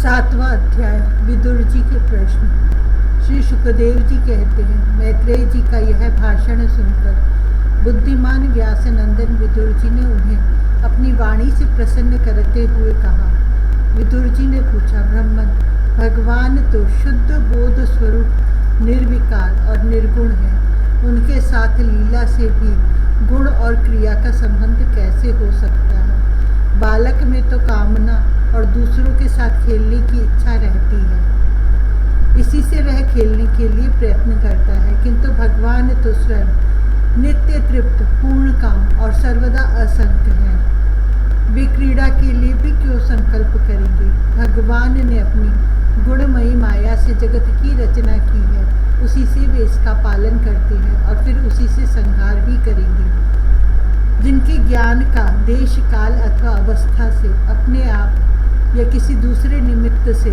सातवां अध्याय। विदुर जी के प्रश्न। श्री सुखदेव जी कहते हैं, मैत्रेय जी का यह भाषण सुनकर बुद्धिमान व्यास नंदन विदुर जी ने उन्हें अपनी वाणी से प्रसन्न करते हुए कहा। विदुर जी ने पूछा, ब्रह्मन, भगवान तो शुद्ध बोध स्वरूप निर्विकार और निर्गुण है, उनके साथ लीला से भी गुण और क्रिया का संबंध कैसे हो सकता है? बालक में तो कामना और दूसरों के साथ खेलने की इच्छा रहती है, इसी से वह खेलने के लिए प्रयत्न करता है, किंतु भगवान तो स्वयं नित्य तृप्त, पूर्ण काम और सर्वदा असंख्य हैं। वे क्रीड़ा के लिए भी क्यों संकल्प करेंगे? भगवान ने अपनी गुणमयी माया से जगत की रचना की है, उसी से वे इसका पालन करते हैं और फिर उसी से संहार भी करेंगे। जिनके ज्ञान का देश काल अथवा अवस्था से, अपने आप या किसी दूसरे निमित्त से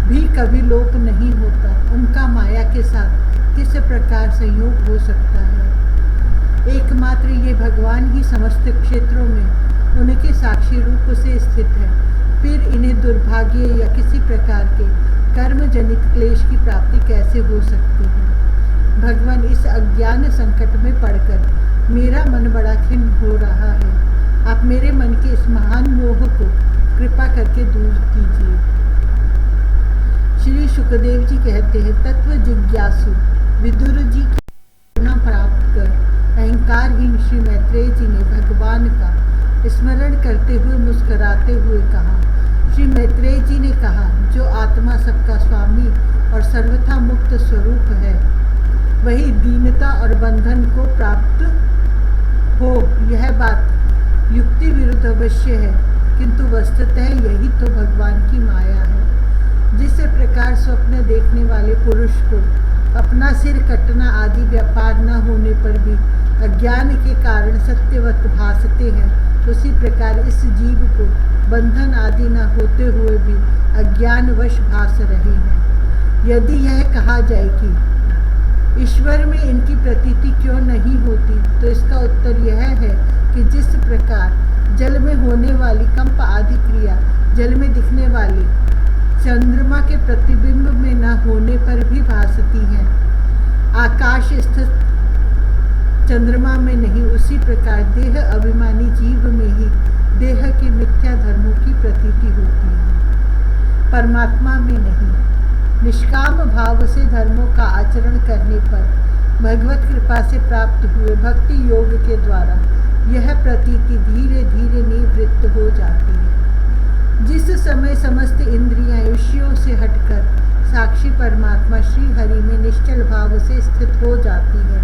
भी कभी लोप नहीं होता, उनका माया के साथ किस प्रकार संयोग हो सकता है? एकमात्र ये भगवान ही समस्त क्षेत्रों में उनके साक्षी रूप से स्थित है, फिर इन्हें दुर्भाग्य या किसी प्रकार के कर्म जनित क्लेश की प्राप्ति कैसे हो सकती है? भगवान, इस अज्ञान संकट में पड़कर मेरा मन बड़ा खिन्न हो रहा है, आप मेरे मन के इस महान मोह को कृपा करके दूर कीजिए। श्री सुखदेव जी कहते हैं, तत्व जिज्ञासु विदुर जी की करुणा प्राप्त कर अहंकारहीन श्री मैत्रेय जी ने भगवान का स्मरण करते हुए मुस्कुराते हुए कहा। श्री मैत्रेय जी ने कहा, जो आत्मा सबका स्वामी और सर्वथा मुक्त स्वरूप है, वही दीनता और बंधन को प्राप्त हो, यह बात युक्ति विरुद्ध अवश्य है, किंतु वस्तुतः यही तो भगवान की माया है। जिस प्रकार स्वप्न देखने वाले पुरुष को अपना सिर कटना आदि व्यापार न होने पर भी अज्ञान के कारण सत्यवत भासते हैं, उसी प्रकार इस जीव को बंधन आदि न होते हुए भी अज्ञानवश भास रहे हैं। यदि यह कहा जाए कि ईश्वर में इनकी प्रतीति क्यों नहीं होती, तो इसका उत्तर यह है कि जिस प्रकार जल में होने वाली कंप आदि क्रिया जल में दिखने वाली चंद्रमा के प्रतिबिंब में न होने पर भी भासती है, आकाश स्थित चंद्रमा में नहीं, उसी प्रकार देह अभिमानी जीव में ही देह के मिथ्या धर्मों की प्रतीति होती है, परमात्मा में नहीं। निष्काम भाव से धर्मों का आचरण करने पर भगवत कृपा से प्राप्त हुए भक्ति योग के द्वारा यह प्रतीति धीरे धीरे निवृत्त हो जाती है। जिस समय समस्त इंद्रियां विषयों से हटकर साक्षी परमात्मा श्री हरि में निश्चल भाव से स्थित हो जाती है,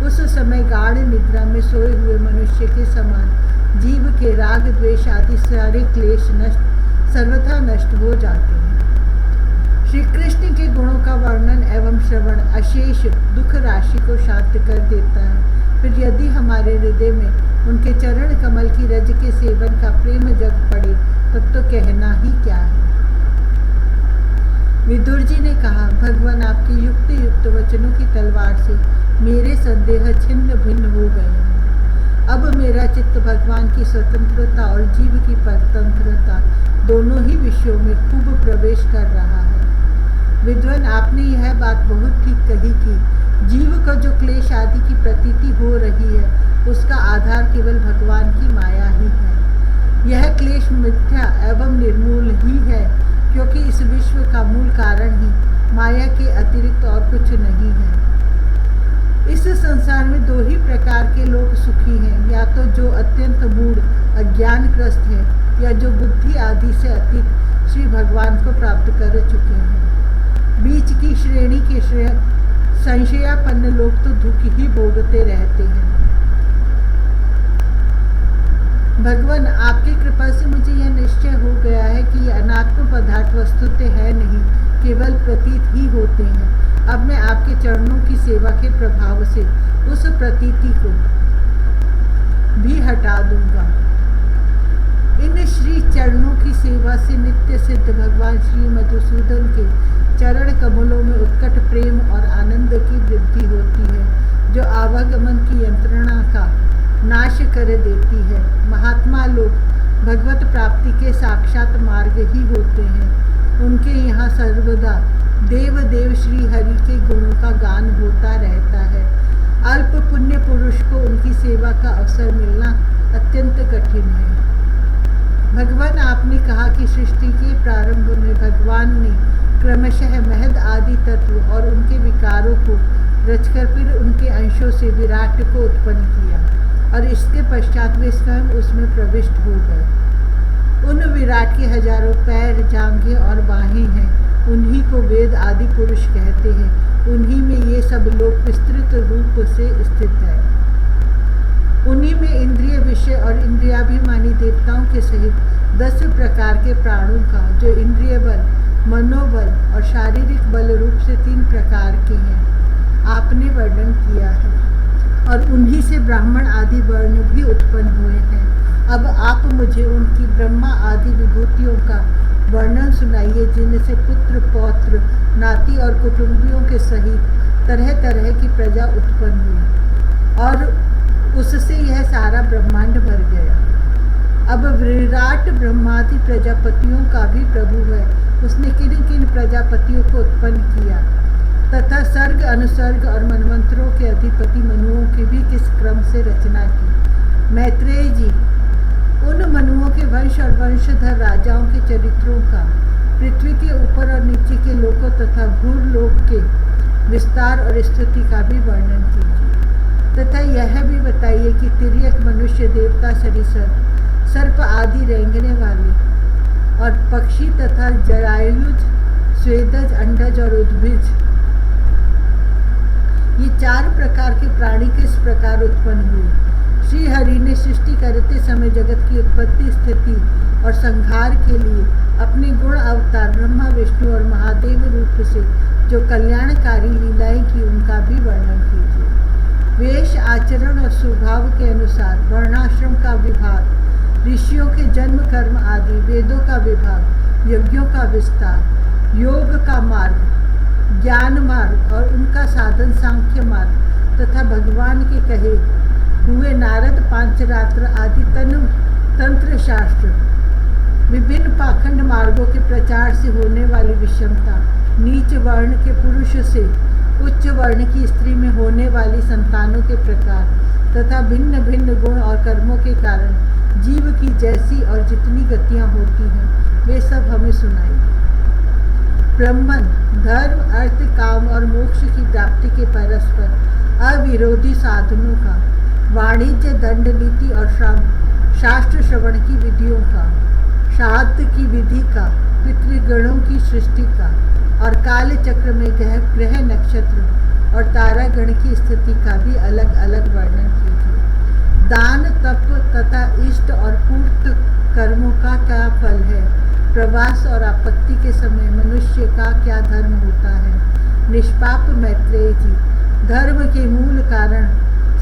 उस समय गाढ़ निद्रा में सोए हुए मनुष्य के समान जीव के राग द्वेष आदि सारे क्लेश सर्वथा नष्ट हो जाते हैं। श्री कृष्ण के गुणों का वर्णन एवं श्रवण अशेष दुख राशि को शांत कर देता है। फिर यदि हमारे हृदय में उनके चरण कमल की रज के सेवन का प्रेम जग पड़े, तब तो कहना ही क्या है। विदुर जी ने कहा, भगवान, आपकी युक्ति युक्त वचनों की तलवार से मेरे संदेह छिन्न भिन्न हो गए हैं। अब मेरा चित्त भगवान की स्वतंत्रता और जीव की परतंत्रता दोनों ही विषयों में खूब प्रवेश कर रहा है। विद्वान, आपने यह बात बहुत ठीक कही कि जीव को जो क्लेश आदि की प्रतीति हो रही है, उसका आधार केवल भगवान की माया ही है। यह क्लेश मिथ्या एवं निर्मूल ही है, क्योंकि इस विश्व का मूल कारण ही माया के अतिरिक्त और कुछ नहीं है। इस संसार में दो ही प्रकार के लोग सुखी हैं, या तो जो अत्यंत मूढ़ अज्ञानग्रस्त है, या जो बुद्धि आदि से अतीत श्री भगवान को प्राप्त कर चुके हैं। बीच की श्रेणी के संशयापन्न लोग तो दुख ही भोगते रहते हैं। भगवान, आपकी कृपा से मुझे यह निश्चय हो गया है कि ये अनात्म पदार्थ वस्तुतः है नहीं, केवल प्रतीत ही होते हैं। अब मैं आपके चरणों की सेवा के प्रभाव से उस प्रतीति को भी हटा दूंगा। इन श्री चरणों की सेवा से नित्य सिद्ध भगवान श्री मधुसूदन के चरण कमलों में उत्कट प्रेम और आनंद की वृद्धि होती है, जो आवागमन की यंत्रणा का नाश कर देती है। महात्मा लोग भगवत प्राप्ति के साक्षात मार्ग ही होते हैं। उनके यहाँ सर्वदा देव देव श्री हरि के गुणों का गान होता रहता है। अल्प पुण्य पुरुष को उनकी सेवा का अवसर मिलना अत्यंत कठिन है। भगवान, आपने कहा कि सृष्टि के प्रारंभ में भगवान ने क्रमशः महद आदि तत्व और उनके विकारों को रचकर फिर उनके अंशों से विराट को उत्पन्न किया और इसके पश्चात वे स्वयं उसमें प्रविष्ट हो गए। उन विराट के हजारों पैर, जांघें और बाहें हैं। उन्हीं को वेद आदि पुरुष कहते हैं। उन्हीं में ये सब लोग विस्तृत रूप से स्थित है। उन्हीं में इंद्रिय विषय और इंद्रियाभिमानी देवताओं के सहित 10 प्रकार के प्राणों का, जो इंद्रिय बल, मनोबल और शारीरिक बल रूप से 3 प्रकार के हैं, आपने वर्णन किया है। और उन्हीं से ब्राह्मण आदि वर्ण भी उत्पन्न हुए हैं। अब आप मुझे उनकी ब्रह्मा आदि विभूतियों का वर्णन सुनाइए, जिनसे पुत्र, पौत्र, नाती और कुटुंबियों के सहित तरह तरह की प्रजा उत्पन्न हुई और उससे यह सारा ब्रह्मांड भर गया। अब विराट ब्रह्मादि प्रजापतियों का भी प्रभु है। उसने किन किन प्रजापतियों को उत्पन्न किया तथा सर्ग, अनुसर्ग और मनवंतरों के अधिपति मनुओं की भी किस क्रम से रचना की। मैत्रेय जी, उन मनुओं के वंश और वंशधर राजाओं के चरित्रों का, पृथ्वी के ऊपर और नीचे के लोकों तथा भूलोक के विस्तार और स्थिति का भी वर्णन कीजिए तथा यह भी बताइए कि तिर्यक, मनुष्य, देवता, सरीसर, सर्प आदि रेंगने वाले और पक्षी तथा जरायुज, स्वेदज, अंडज और उद्भिज, ये 4 प्रकार के प्राणी किस प्रकार उत्पन्न हुए। श्री हरि ने सृष्टि करते समय जगत की उत्पत्ति, स्थिति और संहार के लिए अपने गुण अवतार ब्रह्मा, विष्णु और महादेव रूप से जो कल्याणकारी लीलाएं की, उनका भी वर्णन कीजिए। वेश, आचरण और स्वभाव के अनुसार वर्णाश्रम का विभाग, ऋषियों के जन्म, कर्म आदि, वेदों का विभाग, यज्ञों का विस्तार, योग का मार्ग, ज्ञान मार्ग और उनका साधन सांख्य मार्ग तथा भगवान के कहे हुए नारद पांचरात्र आदि तंत्र शास्त्र, विभिन्न पाखंड मार्गों के प्रचार से होने वाली विषमता, नीच वर्ण के पुरुष से उच्च वर्ण की स्त्री में होने वाली संतानों के प्रकार तथा भिन्न भिन्न गुण और कर्मों के कारण जीव की जैसी और जितनी गतियां होती हैं, वे सब हमें सुनाइए। ब्रह्मन, धर्म, अर्थ, काम और मोक्ष की प्राप्ति के परस्पर अविरोधी साधनों का, वाणिज्य, दंड नीति और शास्त्र श्रवण की विधियों का, श्राद्ध की विधि का, पितृगणों की सृष्टि का और काल चक्र में ग्रह, नक्षत्र और तारागण की स्थिति का भी अलग अलग वर्णन कीजिए। दान, तप तथा इष्ट और पूर्त कर्मों का क्या फल है। प्रवास और आपत्ति के समय मनुष्य का क्या धर्म होता है। निष्पाप मैत्रेय जी, धर्म के मूल कारण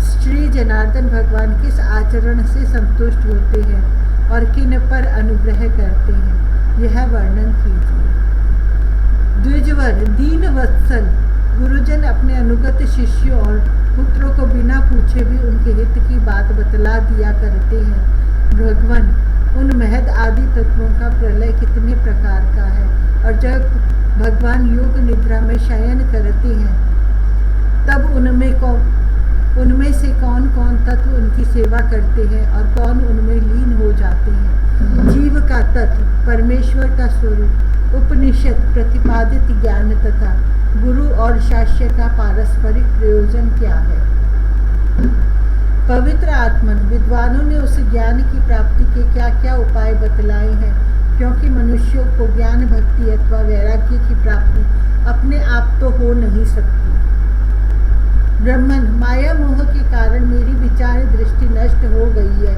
श्री जनार्दन भगवान किस आचरण से संतुष्ट होते हैं और किन पर अनुग्रह करते हैं, यह वर्णन कीजिए। द्विजवर, दीन वत्सल, गुरुजन अपने अनुगत शिष्यों और पुत्रों को बिना पूछे भी उनके हित की बात बतला दिया करते हैं। भगवान, उन महद आदि तत्वों का प्रलय कितने प्रकार का है और जब भगवान योग निद्रा में शयन करते हैं तब उनमें से कौन कौन तत्व उनकी सेवा करते हैं और कौन उनमें लीन हो जाते हैं। जीव का तत्व, परमेश्वर का स्वरूप, उपनिषद प्रतिपादित ज्ञान तथा गुरु और शिष्य का पारस्परिक प्रयोजन क्या है। पवित्र आत्मन, विद्वानों ने उस ज्ञान की प्राप्ति के क्या क्या उपाय बतलाए हैं, क्योंकि मनुष्यों को ज्ञान, भक्ति अथवा वैराग्य की प्राप्ति अपने आप तो हो नहीं सकती। ब्रह्मन, माया मोह के कारण मेरी विचार दृष्टि नष्ट हो गई है।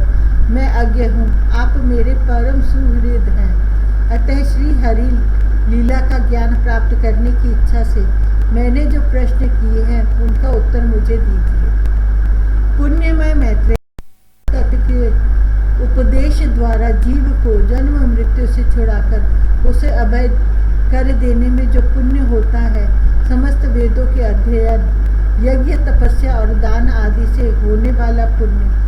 मैं अज्ञ हूँ, आप मेरे परम सुहृद हैं। अतः श्री हरि लीला का ज्ञान प्राप्त करने की इच्छा से मैंने जो प्रश्न किए हैं उनका उत्तर मुझे दीजिए। पुण्यमय मैत्रेय, तत्व के उपदेश द्वारा जीव को जन्म मृत्यु से छुड़ाकर उसे अभय कर देने में जो पुण्य होता है, समस्त वेदों के अध्ययन, यज्ञ, तपस्या और दान आदि से होने वाला पुण्य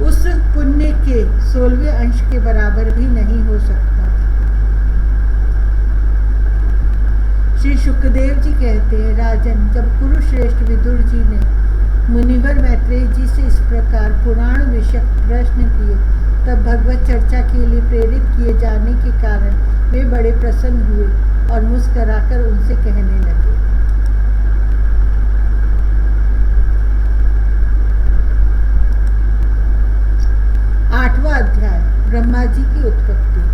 उस पुण्य के 16वें अंश के बराबर भी नहीं हो सकता। श्री सुखदेव जी कहते हैं, राजन, जब कुरुश्रेष्ठ विदुर जी ने मुनिवर मैत्रेय जी से इस प्रकार पुराण विषयक प्रश्न किए, तब भगवत चर्चा के लिए प्रेरित किए जाने के कारण वे बड़े प्रसन्न हुए और मुस्कुराकर उनसे कहने लगे। आठवां अध्याय, ब्रह्मा जी की उत्पत्ति।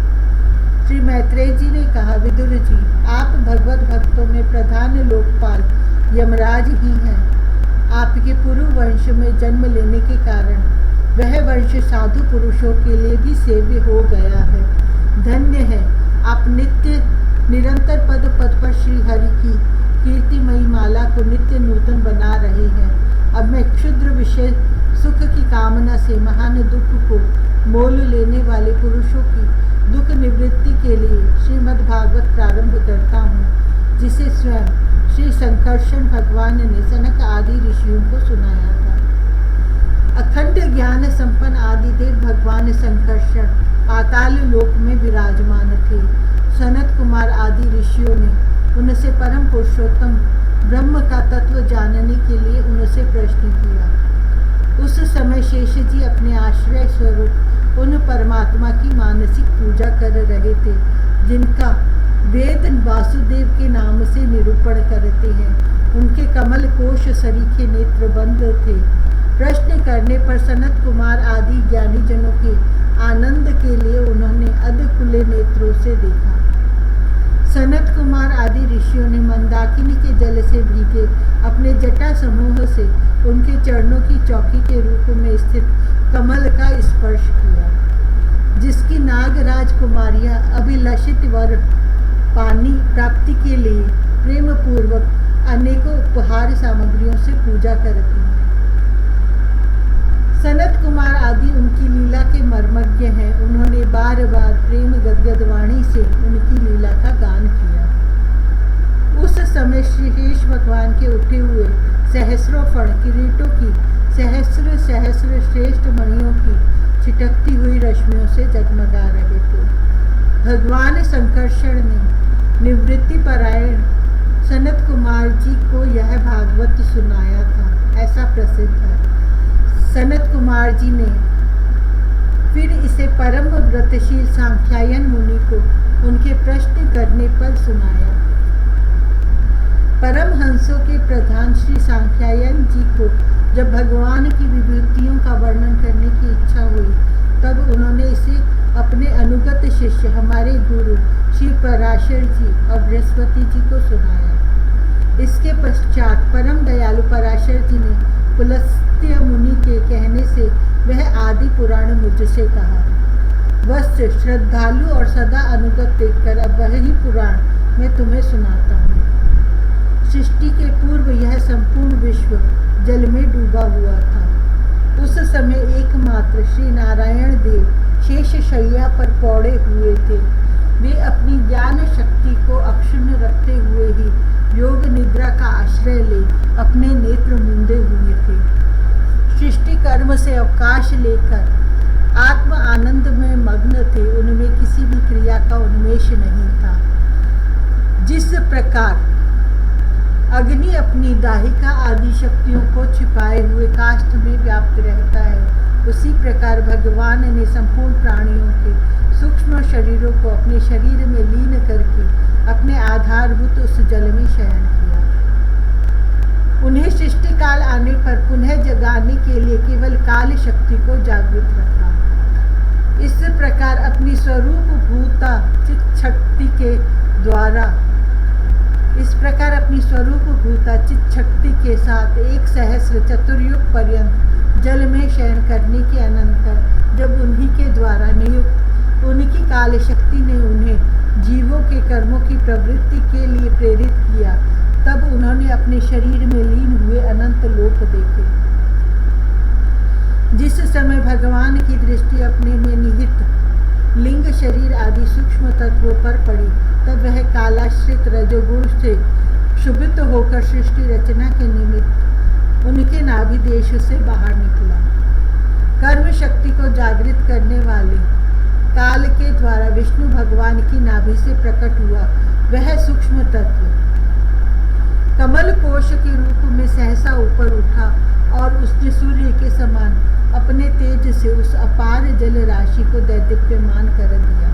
श्री मैत्रेय जी ने कहा, विदुर जी, आप भगवत भक्तों में प्रधान लोकपाल यमराज ही हैं। आपके पूर्व वंश में जन्म लेने के कारण वह वंश साधु पुरुषों के लिए भी सेव्य हो गया है। धन्य है, आप नित्य निरंतर पद पद पर श्री हरि की कीर्तिमयी माला को नित्य नूतन बना रहे हैं। अब मैं क्षुद्र विषय सुख की कामना से महान दुख को मोल लेने वाले पुरुषों की दुख निवृत्ति के लिए श्रीमद् भागवत प्रारंभ करता हूँ, जिसे स्वयं श्री संकर्षण भगवान ने सनक आदि ऋषियों को सुनाया था। अखंड ज्ञान संपन्न आदिदेव भगवान संकर्षण पाताल लोक में विराजमान थे। सनत कुमार आदि ऋषियों ने उनसे परम पुरुषोत्तम ब्रह्म का तत्व जानने के लिए उनसे प्रश्न किया। उस समय शेष जी अपने आश्रय स्वरूप उन परमात्मा की मानसिक पूजा कर रहे थे, जिनका वेद वासुदेव के नाम से निरूपण करते हैं। उनके कमल कोश सरीखे नेत्र बंद थे। प्रश्न करने पर सनत कुमार आदि ज्ञानी जनों के आनंद के लिए उन्होंने अधखुले नेत्रों से देखा। सनत कुमार आदि ऋषियों ने मंदाकिनी के जल से भीगे अपने जटा समूह से उनके चरणों की चौकी के रूप में स्थित कमल का स्पर्श किया, जिसकी नागराज कुमारियां अभिलषित वर पानी प्राप्ति के लिए प्रेम पूर्वक अनेकों उपहार सामग्रियों से पूजा करती हैं। सनत कुमार आदि उनकी लीला के मर्मज्ञ हैं। उन्होंने बार बार प्रेम गदगद वाणी से उनकी लीला का गान किया। उस समय श्रीकेश भगवान के उठे हुए सहस्रों फण किरीटों की सहस्र सहस्र श्रेष्ठ मणियों की छिटकती हुई रश्मियों से जगमगा रहे थे। भगवान संकर्षण ने निवृत्ति परायण सनत कुमार जी को यह भागवत सुनाया था, ऐसा प्रसिद्ध है। सनत कुमार जी ने फिर इसे परम व्रतशील सांख्यायन मुनि को उनके प्रश्न करने पर सुनाया। परमहंसों के प्रधान श्री सांख्यायन जी को जब भगवान की विभूतियों का वर्णन करने की इच्छा हुई, तब उन्होंने इसे अपने अनुगत शिष्य हमारे गुरु श्री पराशर जी और बृहस्पति जी को सुनाया। इसके पश्चात परम दयालु पराशर जी ने पुलस्त्य मुनि के कहने से वह आदि पुराण मुझसे कहा। वत्स, श्रद्धालु और सदा अनुगत देखकर अब वही पुराण मैं तुम्हें सुनाता हूँ। सृष्टि के पूर्व यह संपूर्ण विश्व जल में डूबा हुआ था। उस समय एकमात्र श्री नारायण देव शेष शैया पर पौड़े हुए थे। वे अपनी ज्ञान शक्ति को अक्षुण्ण रखते हुए ही योग निद्रा का आश्रय ले अपने नेत्र मूंदे हुए थे। सृष्टि कर्म से अवकाश लेकर आत्म आनंद में मग्न थे। उनमें किसी भी क्रिया का उन्मेष नहीं था। जिस प्रकार अग्नि अपनी दाहिका आदि शक्तियों को छिपाए हुए काष्ठ में व्याप्त रहता है, उसी प्रकार भगवान ने संपूर्ण प्राणियों के सूक्ष्म शरीरों को अपने शरीर में लीन करके अपने आधारभूत उस जल में शयन किया। उन्हें सृष्टि काल आने पर पुनः जगाने के लिए केवल काल शक्ति को जागृत रखा। इस प्रकार अपनी स्वरूप भूता चित शक्ति के द्वारा चित शक्ति के साथ 1 सहस्र चतुर्युग पर्यंत जल में शयन करने के अनंतर जब उन्हीं के द्वारा नियुक्त उनकी काल शक्ति ने उन्हें जीवों के कर्मों की प्रवृत्ति के लिए प्रेरित किया, तब उन्होंने अपने शरीर में लीन हुए अनंत लोक देखे। जिस समय भगवान की दृष्टि अपने में निहित लिंग शरीर आदि सूक्ष्म तत्वों पर पड़ी, तब वह कालाश्रित रजोगुण से क्षुभित होकर सृष्टि रचना के निमित्त उनके नाभि देश से बाहर निकला। कर्म शक्ति को जागृत करने वाले काल के द्वारा विष्णु भगवान की नाभि से प्रकट हुआ वह सूक्ष्म तत्व कमल कोश के रूप में सहसा ऊपर उठा और उसने सूर्य के समान अपने तेज से उस अपार जल राशि को दैदीप्यमान कर दिया।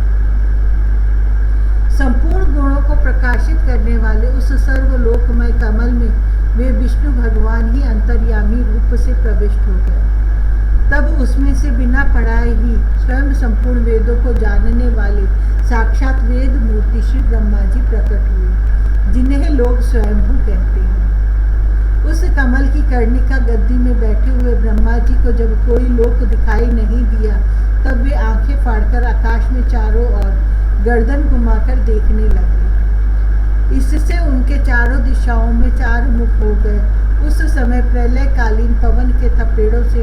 संपूर्ण गुणों को प्रकाशित करने वाले उस सर्वलोकमय कमल में वे विष्णु भगवान ही अंतर्यामी रूप से प्रविष्ट हो गए। तब उसमें से बिना पढ़ाए ही स्वयं संपूर्ण वेदों को जानने वाले साक्षात वेद मूर्ति श्री ब्रह्मा जी प्रकट हुए, जिन्हें लोग स्वयंभू कहते हैं। उस कमल की कर्णिका गद्दी में बैठे हुए ब्रह्मा जी को जब कोई लोक दिखाई नहीं दिया, तब वे आंखें फाड़कर आकाश में चारों ओर गर्दन घुमाकर देखने लगे। इससे उनके चारों दिशाओं में चार मुख हो गए। उस समय प्रलयकालीन पवन के थपेड़ों से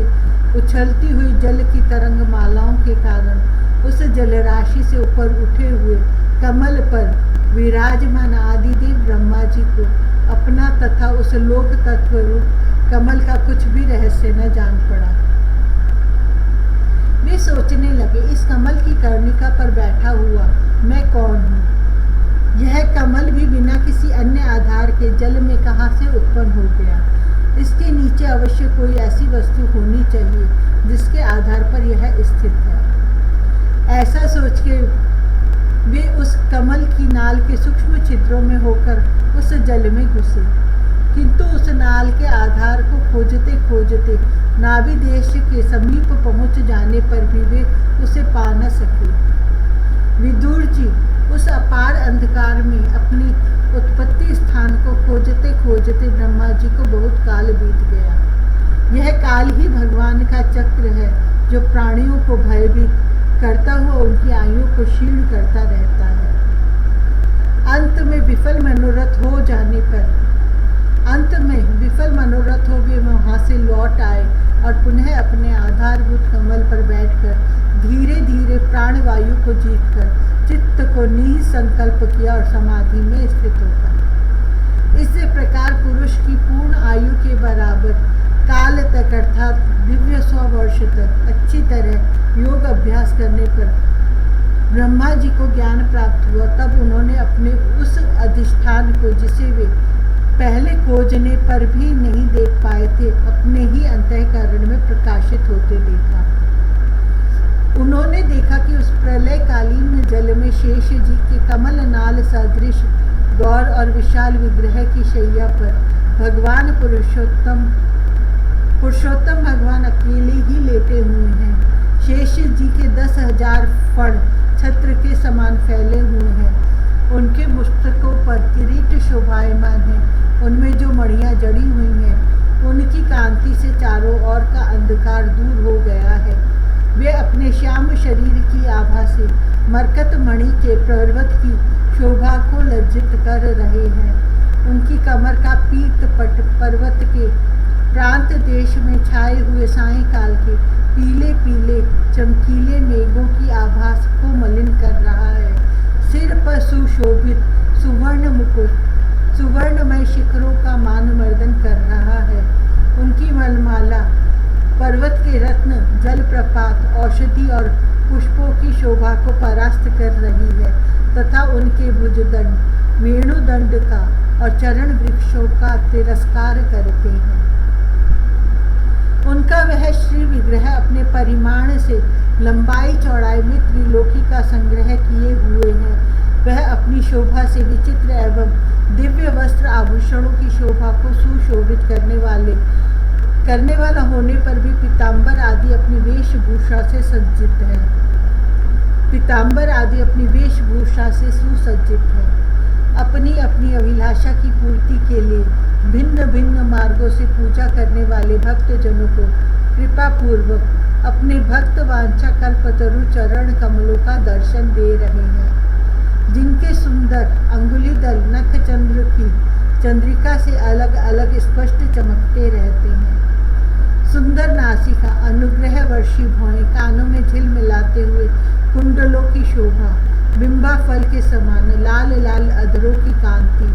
उछलती हुई जल की तरंग मालाओं के कारण उस जलराशि से ऊपर उठे हुए कमल पर विराजमान आदिदेव ब्रह्मा जी को अपना तथा उस लोक तत्व रूप कमल का कुछ भी रहस्य न जान पड़ा। वे सोचने लगे, इस कमल की कर्णिका पर बैठा हुआ मैं कौन हूँ? यह कमल भी बिना किसी अन्य आधार के जल में कहाँ से उत्पन्न हो गया? इसके नीचे अवश्य कोई ऐसी वस्तु होनी चाहिए जिसके आधार पर यह स्थित है। ऐसा सोच के वे उस कमल की नाल के सूक्ष्म छिद्रों में होकर उस जल में घुसे, किंतु उस नाल के आधार को खोजते खोजते नाभि देश के समीप पहुंच जाने पर भी वे उसे पा न सके। विदुर जी उस अपार अंधकार में अपनी उत्पत्ति स्थान को खोजते खोजते ब्रह्मा जी को बहुत काल बीत गया। यह काल ही भगवान का चक्र है जो प्राणियों को भयभीत करता हुआ उनकी आयु को क्षीण करता रहता है। अंत में विफल मनोरथ हो वे वहाँ से लौट आए और पुनः अपने आधारभूत कमल पर बैठकर धीरे धीरे प्राणवायु को जीतकर चित्त को निहित संकल्प किया और समाधि में स्थित होगा। इस प्रकार पुरुष की पूर्ण आयु के बराबर काल तक अर्थात दिव्य 100 वर्ष तक अच्छी तरह योग अभ्यास करने पर ब्रह्मा जी को ज्ञान प्राप्त हुआ। तब उन्होंने अपने उस अधिष्ठान को जिसे वे पहले खोजने पर भी नहीं देख पाए थे, अपने ही अंतःकरण में प्रकाशित होते देखा। उन्होंने देखा कि उस प्रलयकालीन जल में शेष जी के कमल नाल सदृश गौर और विशाल विग्रह की शैया पर भगवान पुरुषोत्तम भगवान अकेले ही लेटे हुए हैं। शेष जी के 10,000 फण छत्र के समान फैले हुए हैं। उनके मस्तकों पर किरीट शोभायमान है। उनमें जो मणियाँ जड़ी हुई हैं, उनकी कांति से चारों ओर का अंधकार दूर हो गया है। वे अपने श्याम शरीर की आभा से मरकत मणि के पर्वत की शोभा को लज्जित कर रहे हैं। उनकी कमर का पीत पट पर्वत के प्रांत देश में छाए हुए सायंकाल के पीले पीले चमकीले मेघों की आभास को मलिन कर रहा है। सिर पर सुशोभित सुवर्ण मुकुट सुवर्णमय शिखरों का मानमर्दन कर रहा है। उनकी मलमाला पर्वत के रत्न जलप्रपात औषधि और पुष्पों की शोभा को परास्त कर रही है तथा उनके भुजदंड वेणुदंड का और चरण वृक्षों का तिरस्कार करते हैं। उनका वह श्री विग्रह अपने परिमाण से लंबाई चौड़ाई में त्रिलोकी का संग्रह किए हुए है। वह अपनी शोभा से विचित्र एवं दिव्य वस्त्र आभूषणों की शोभा को सुशोभित करने वाला होने पर भी पीताम्बर आदि अपनी वेशभूषा से सज्जित है। पीताम्बर आदि अपनी वेशभूषा से सुसज्जित है। अपनी अपनी अभिलाषा की पूर्ति के लिए भिन्न भिन्न मार्गों से पूजा करने वाले भक्तजनों को कृपा पूर्वक अपने भक्त वांछा कल्पतरु चरण कमलों का दर्शन दे रहे हैं, जिनके सुंदर अंगुलीदल नख चंद्र की चंद्रिका से अलग अलग स्पष्ट चमकते रहते हैं। सुंदर नासिका, अनुग्रह वर्षी भौएं, कानों में झिल मिलाते हुए कुंडलों की शोभा, बिंबा फल के समान लाल लाल अधरों की कांति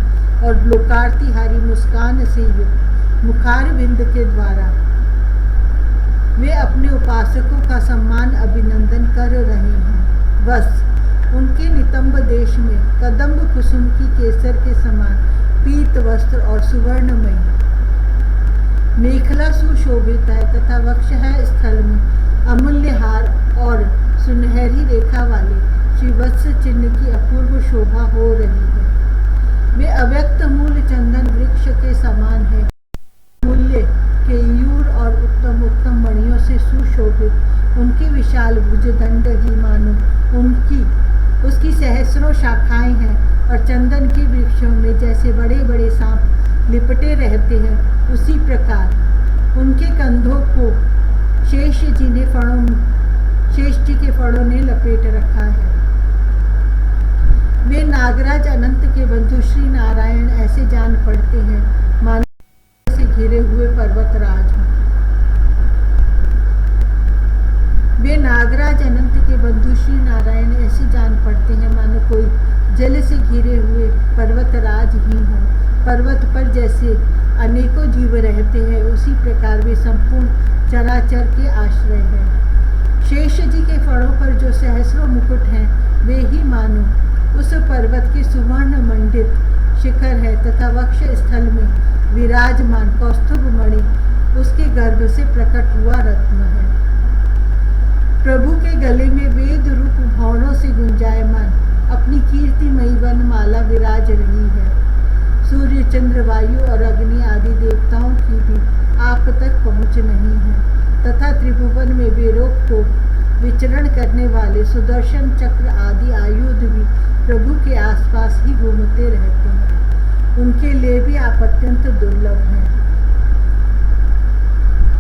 और लोकार्तिहारी मुस्कान से युक्त मुखारविंद के द्वारा वे अपने उपासकों का सम्मान अभिनंदन कर रहे हैं। बस उनके नितंब देश में कदम्ब कुसुम की केसर के समान पीत वस्त्र और सुवर्णमयी मेखला सुशोभित है तथा वक्ष है स्थल में अमूल्य हार और सुनहरी रेखा वाले श्रीवत्स चिन्ह की अपूर्व शोभा हो रही है। वे अव्यक्त मूल चंदन वृक्ष के समान है, मूल्य केयूर और उत्तम उत्तम मणियों से सुशोभित उनकी विशाल भुजदंड ही मानो उसकी सहस्रों शाखाएं हैं और चंदन के वृक्षों में जैसे बड़े बड़े सांप लिपटे रहते हैं उसी प्रकार उनके कंधों को शेष जी के फणों ने लपेट रखा है। वे नागराज अनंत के बंधु श्री नारायण ऐसे जान पड़ते हैं मानो से घिरे हुए पर्वतराज हों। वे नागराज अनंत के बंधु श्री नारायण ऐसे जान पड़ते हैं मानो कोई जल से घिरे हुए पर्वतराज ही हों। पर्वत पर जैसे अनेकों जीव रहते हैं उसी प्रकार वे संपूर्ण चराचर के आश्रय हैं। शेष जी के फणों पर जो सहस्रों मुकुट हैं वे ही मानो उस पर्वत के सुवर्ण मंडित शिखर है तथा वक्ष स्थल में विराजमान कौस्तुभ मणि उसके गर्भ से प्रकट हुआ रत्न है। प्रभु के गले में वेद रूप भावों से गुंजायमान अपनी कीर्तिमयी वनमाला विराज रही है। सूर्य चंद्र वायु और अग्नि आदि देवताओं की भी आप तक पहुँच नहीं है तथा त्रिभुवन में बेरोक टोक विचरण करने वाले सुदर्शन चक्र आदि आयुध भी प्रभु के आसपास ही घूमते रहते हैं। उनके लिए भी आप अत्यंत दुर्लभ हैं।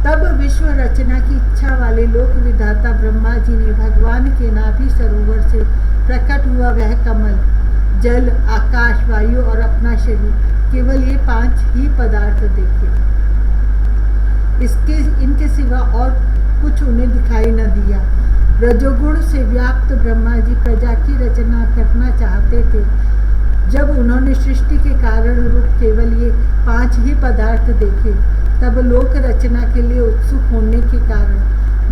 तब विश्व रचना की इच्छा वाले लोक विधाता ब्रह्मा जी ने भगवान के नाभि सरोवर से प्रकट हुआ वह कमल, जल, आकाश, वायु और अपना शरीर, केवल ये 5 ही पदार्थ देखे। इनके सिवा और कुछ उन्हें दिखाई न दिया। रजोगुण से व्याप्त ब्रह्मा जी प्रजा की रचना करना चाहते थे। जब उन्होंने सृष्टि के कारण रूप केवल ये 5 ही पदार्थ देखे तब लोक रचना के लिए उत्सुक होने के कारण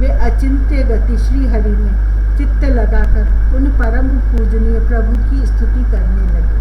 वे अचिंत्य गति श्री हरि में चित्त लगाकर उन परम पूजनीय प्रभु की स्तुति करने लगे।